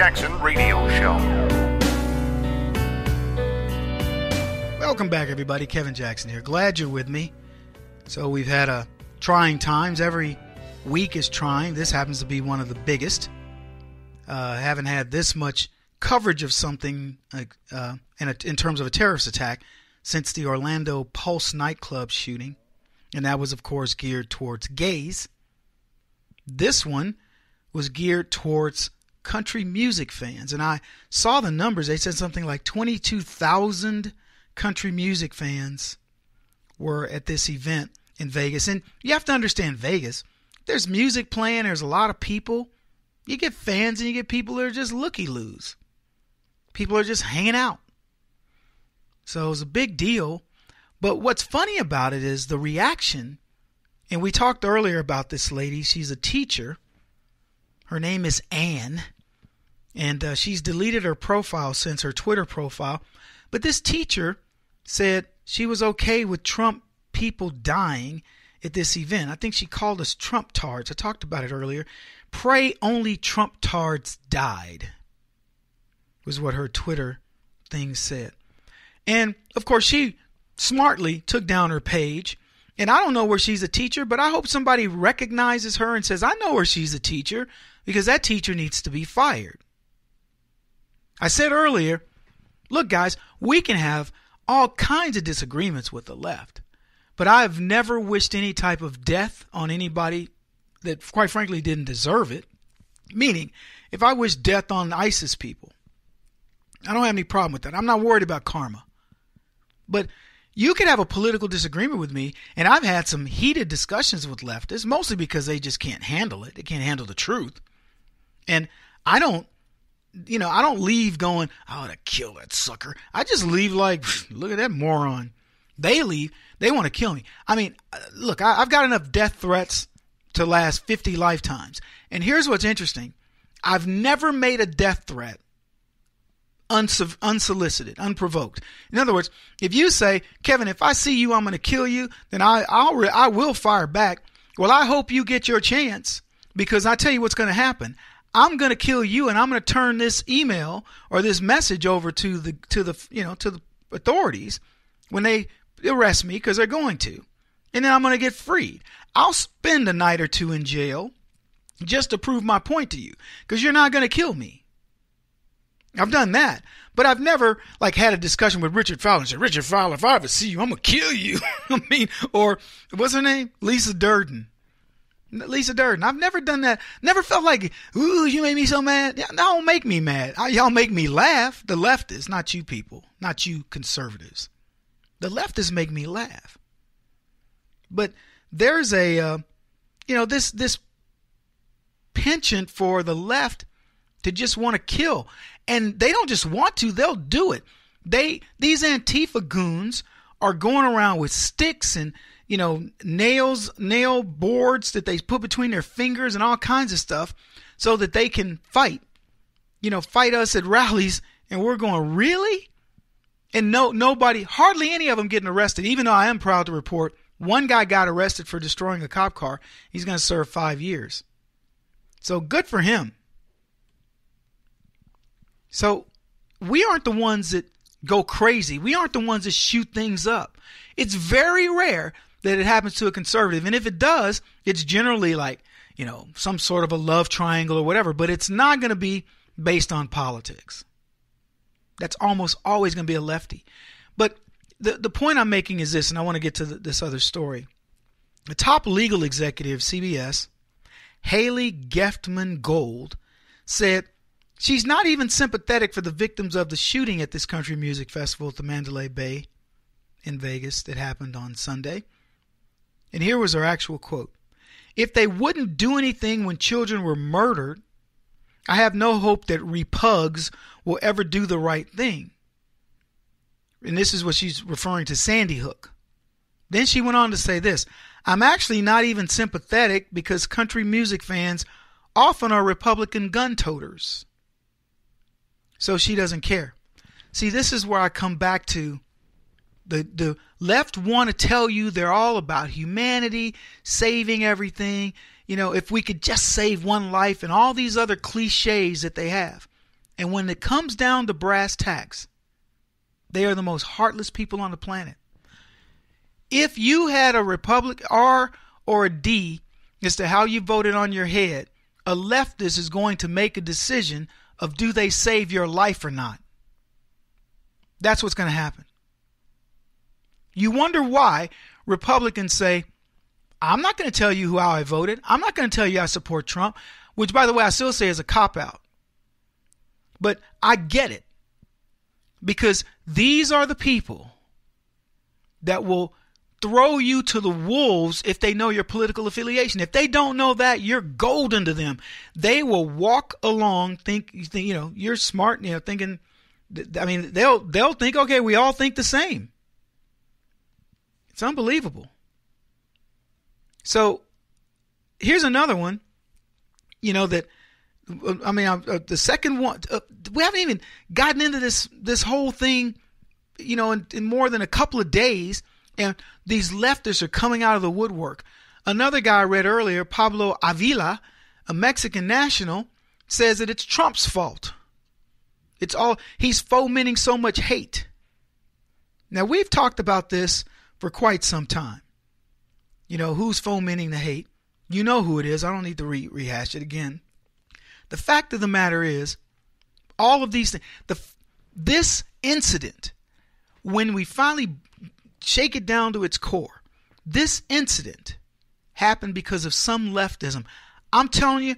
Jackson Radio Show. Welcome back, everybody. Kevin Jackson here. Glad you're with me. So we've had trying times. Every week is trying. This happens to be one of the biggest. Haven't had this much coverage of something in terms of a terrorist attack since the Orlando Pulse nightclub shooting. And that was, of course, geared towards gays. This one was geared towards country music fans. And I saw the numbers. They said something like 22,000 country music fans were at this event in Vegas. And you have to understand Vegas. There's music playing. There's a lot of people. You get fans and you get people that are just looky-loos. People are just hanging out. So it was a big deal. But what's funny about it is the reaction. And we talked earlier about this lady. She's a teacher. Her name is Ann. And she's deleted her profile since her Twitter profile. But this teacher said she was okay with Trump people dying at this event. I think she called us Trump tards. I talked about it earlier. Pray only Trump tards died, was what her Twitter thing said. And, of course, she smartly took down her page. And I don't know where she's a teacher, but I hope somebody recognizes her and says, I know where she's a teacher, because that teacher needs to be fired. I said earlier, look, guys, we can have all kinds of disagreements with the left, but I've never wished any type of death on anybody that, quite frankly, didn't deserve it. Meaning, if I wish death on ISIS people, I don't have any problem with that. I'm not worried about karma. But you could have a political disagreement with me, and I've had some heated discussions with leftists, mostly because they just can't handle it. They can't handle the truth. And I don't leave going, oh, to kill that sucker. I just leave like, look at that moron. They leave. They want to kill me. I mean, look, I've got enough death threats to last 50 lifetimes. And here's what's interesting. I've never made a death threat unsolicited, unprovoked. In other words, if you say, Kevin, if I see you, I'm going to kill you, then I will fire back. Well, I hope you get your chance, because I tell you what's going to happen. I'm going to kill you, and I'm going to turn this email or this message over to the authorities when they arrest me, because they're going to, and then I'm going to get freed. I'll spend a night or two in jail just to prove my point to you, because you're not going to kill me. I've done that, but I've never had a discussion with Richard Fowler and said, Richard Fowler, if I ever see you, I'm going to kill you. Or what's her name? Lisa Durden. I've never done that. Never felt like, ooh, you made me so mad. Don't make me mad. Y'all make me laugh. The leftists, not you people, not you conservatives. The leftists make me laugh. But there's this penchant for the left to just want to kill. And they don't just want to, they'll do it. These Antifa goons are going around with sticks and, nail boards that they put between their fingers and all kinds of stuff so that they can fight us at rallies. And we're going, really? And nobody, hardly any of them getting arrested, even though I am proud to report one guy got arrested for destroying a cop car. He's going to serve 5 years. So good for him. So we aren't the ones that go crazy. We aren't the ones that shoot things up. It's very rare that it happens to a conservative. And if it does, it's generally some sort of a love triangle or whatever. But it's not going to be based on politics. That's almost always going to be a lefty. But the point I'm making is this, and I want to get to this other story. The top legal executive, CBS, Haley Geftman Gold, said she's not even sympathetic for the victims of the shooting at this country music festival at the Mandalay Bay in Vegas that happened on Sunday. And here was her actual quote. If they wouldn't do anything when children were murdered, I have no hope that repugs will ever do the right thing. And this is what she's referring to Sandy Hook. Then she went on to say this. I'm actually not even sympathetic because country music fans often are Republican gun toters. So she doesn't care. See, this is where I come back to the left want to tell you they're all about humanity, saving everything. If we could just save one life and all these other cliches that they have. And when it comes down to brass tacks, they are the most heartless people on the planet. If you had a Republic R or a D as to how you voted on your head, a leftist is going to make a decision of do they save your life or not. That's what's going to happen. You wonder why Republicans say, I'm not going to tell you how I voted. I'm not going to tell you I support Trump, which, by the way, I still say is a cop-out. But I get it, because these are the people that will throw you to the wolves if they know your political affiliation. If they don't know that, you're golden to them. They will walk along, think you're smart, thinking. I mean, they'll think, okay, we all think the same. It's unbelievable. So here's another one, the second one, we haven't even gotten into this whole thing, in more than a couple of days, and these leftists are coming out of the woodwork. Another guy I read earlier, Pablo Avila, a Mexican national, says that it's Trump's fault. He's fomenting so much hate. Now, we've talked about this for quite some time. Who's fomenting the hate? You know who it is. I don't need to rehash it again. The fact of the matter is, all of these things, this incident, when we finally shake it down to its core, this incident happened because of some leftism. I'm telling you,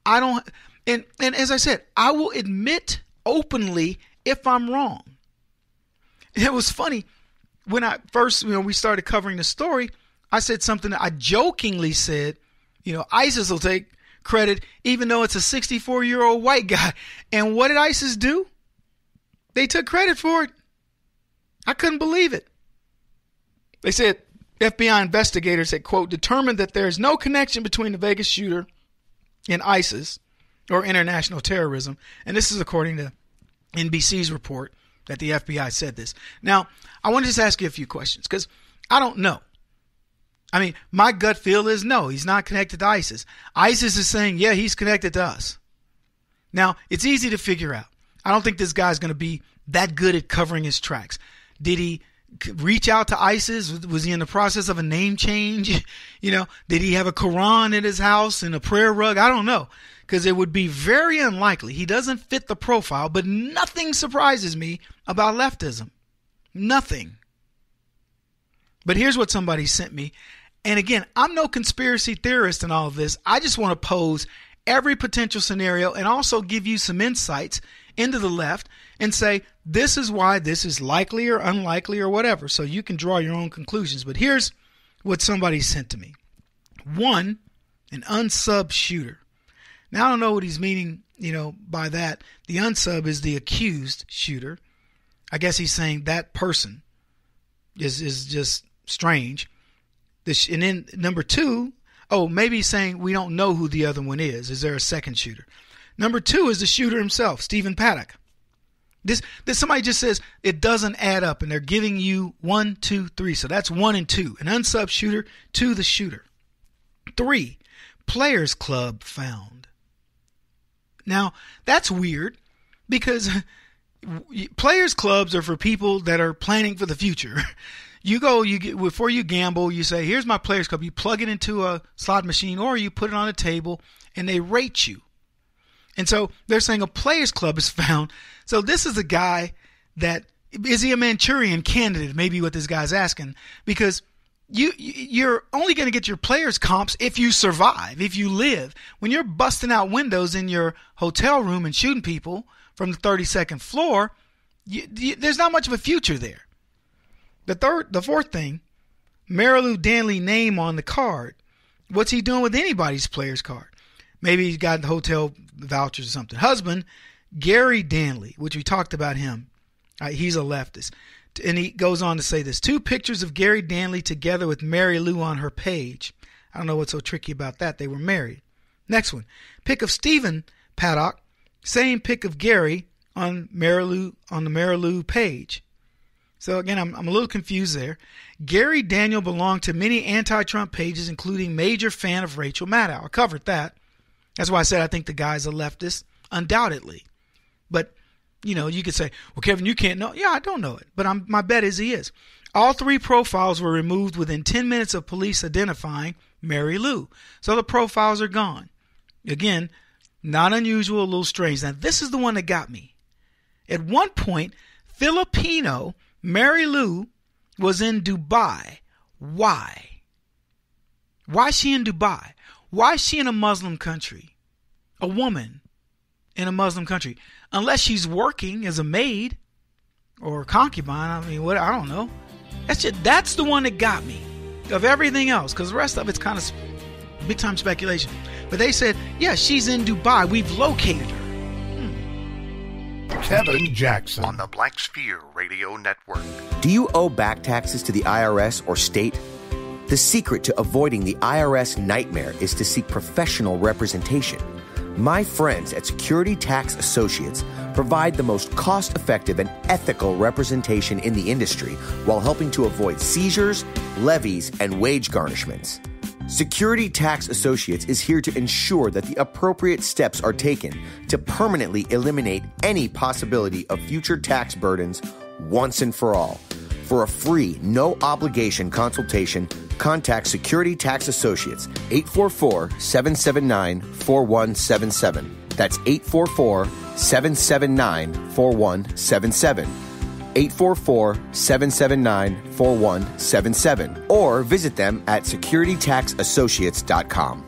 and as I said, I will admit openly if I'm wrong. It was funny when I first, we started covering the story. I said something that I jokingly said, ISIS will take credit even though it's a 64-year-old white guy. And what did ISIS do? They took credit for it. I couldn't believe it. They said FBI investigators had, quote, determined that there is no connection between the Vegas shooter and ISIS or international terrorism. And this is according to NBC's report that the FBI said this. Now, I want to just ask you a few questions because I don't know. I mean, my gut feel is no, he's not connected to ISIS. ISIS is saying, yeah, he's connected to us. Now, it's easy to figure out. I don't think this guy's going to be that good at covering his tracks. Did he reach out to ISIS? Was he in the process of a name change? Did he have a Quran in his house and a prayer rug? I don't know, because it would be very unlikely. He doesn't fit the profile, but nothing surprises me about leftism. Nothing. But here's what somebody sent me. And again, I'm no conspiracy theorist in all of this. I just want to pose every potential scenario and also give you some insights into the left and say, this is why this is likely or unlikely or whatever. So you can draw your own conclusions. But here's what somebody sent to me. One, an unsub shooter. Now, I don't know what he's meaning, by that. The unsub is the accused shooter. I guess he's saying that person is just strange. And then number two, maybe he's saying we don't know who the other one is. Is there a second shooter? Number two is the shooter himself, Stephen Paddock. This somebody just says it doesn't add up, and they're giving you 1, 2, 3. So that's 1 and 2. An unsub shooter, 2 the shooter. 3, Players Club found. Now, that's weird because players clubs are for people that are planning for the future. Before you gamble, you say, here's my players club. You plug it into a slot machine or you put it on a table and they rate you. And so they're saying a players club is found. So this is a guy that, is he a Manchurian candidate? Maybe what this guy's asking, because you're only going to get your players comps if you survive, if you live. When you're busting out windows in your hotel room and shooting people from the 32nd floor, there's not much of a future there. The fourth thing, Marilou Danley name on the card. What's he doing with anybody's player's card? Maybe he's got the hotel vouchers or something. Husband, Gary Danley, which we talked about him. He's a leftist. And he goes on to say this. 2 pictures of Gary Danley together with Mary Lou on her page. I don't know what's so tricky about that. They were married. Next one. Pic of Stephen Paddock. Same pic of Gary on the Mary Lou page. So again, I'm a little confused there. Gary Daniel belonged to many anti-Trump pages, including major fan of Rachel Maddow. I covered that. That's why I said I think the guy's a leftist, undoubtedly. But, you could say, well, Kevin, you can't know. Yeah, I don't know it. But my bet is he is. All 3 profiles were removed within 10 minutes of police identifying Mary Lou. So the profiles are gone. Again, not unusual, a little strange. Now, this is the one that got me. At one point, Filipino Mary Lou was in Dubai. Why? Why is she in Dubai? Why is she in a Muslim country? A woman in a Muslim country. Unless she's working as a maid or a concubine. I don't know. That's the one that got me of everything else, because the rest of it's kind of big time speculation. But they said, yeah, she's in Dubai. We've located her. Kevin Jackson on the Black Sphere Radio Network. Do you owe back taxes to the IRS or state? The secret to avoiding the IRS nightmare is to seek professional representation. My friends at Security Tax Associates provide the most cost-effective and ethical representation in the industry while helping to avoid seizures, levies, and wage garnishments. Security Tax Associates is here to ensure that the appropriate steps are taken to permanently eliminate any possibility of future tax burdens once and for all. For a free, no-obligation consultation, contact Security Tax Associates, 844-779-4177. That's 844-779-4177. 844-779-4177. Or visit them at securitytaxassociates.com.